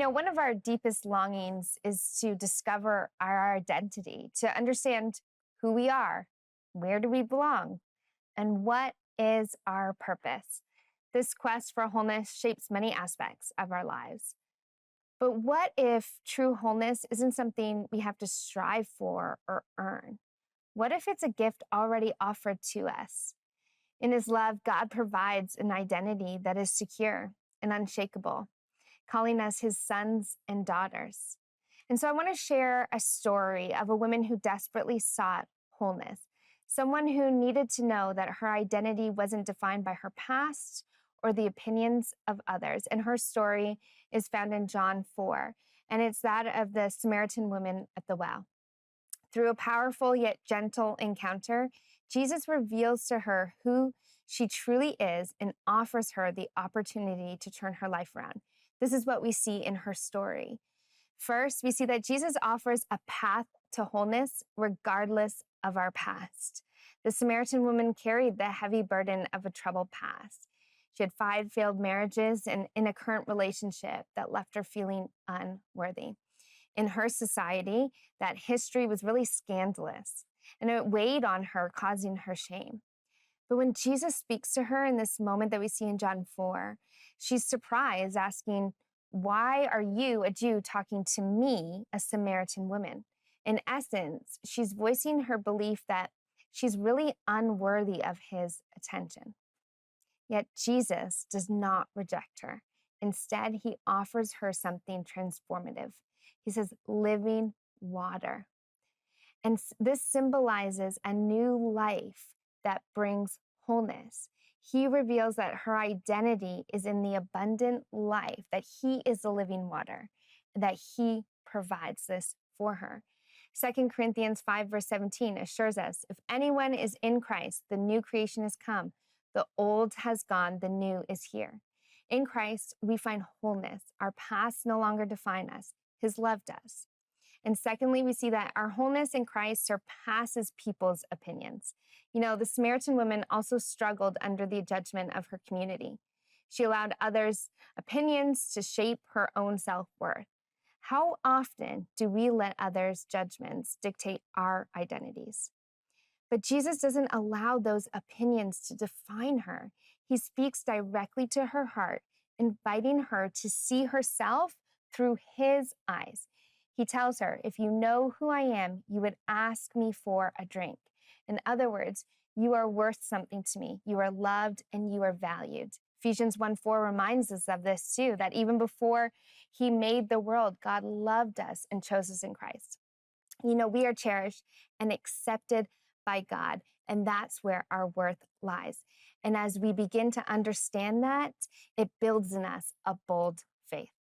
One of our deepest longings is to discover our identity, to understand who we are, where do we belong, and what is our purpose. This quest for wholeness shapes many aspects of our lives. But what if true wholeness isn't something we have to strive for or earn? What if it's a gift already offered to us? In His love, God provides an identity that is secure and unshakable, calling us His sons and daughters. And so I want to share a story of a woman who desperately sought wholeness, someone who needed to know that her identity wasn't defined by her past or the opinions of others. And her story is found in John 4, and it's that of the Samaritan woman at the well. Through a powerful yet gentle encounter, Jesus reveals to her who she truly is and offers her the opportunity to turn her life around. This is what we see in her story. First, we see that Jesus offers a path to wholeness regardless of our past. The Samaritan woman carried the heavy burden of a troubled past. She had 5 failed marriages and in a current relationship that left her feeling unworthy. In her society, that history was really scandalous, and it weighed on her, causing her shame. But when Jesus speaks to her in this moment that we see in John 4, she's surprised, asking, "Why are you, a Jew, talking to me, a Samaritan woman?" In essence, she's voicing her belief that she's really unworthy of His attention. Yet Jesus does not reject her. Instead, He offers her something transformative. He says, living water. And this symbolizes a new life that brings wholeness. He reveals that her identity is in the abundant life, that He is the living water, that He provides this for her. 2 Corinthians 5, verse 17 assures us, if anyone is in Christ, the new creation has come. The old has gone, the new is here. In Christ, we find wholeness. Our past no longer define us. His love does. And secondly, we see that our wholeness in Christ surpasses people's opinions. The Samaritan woman also struggled under the judgment of her community. She allowed others' opinions to shape her own self-worth. How often do we let others' judgments dictate our identities? But Jesus doesn't allow those opinions to define her. He speaks directly to her heart, inviting her to see herself through His eyes. He tells her, if you know who I am, you would ask me for a drink. In other words, you are worth something to me. You are loved and you are valued. Ephesians 1:4 reminds us of this too, that even before He made the world, God loved us and chose us in Christ. We are cherished and accepted by God, and that's where our worth lies. And as we begin to understand that, it builds in us a bold faith.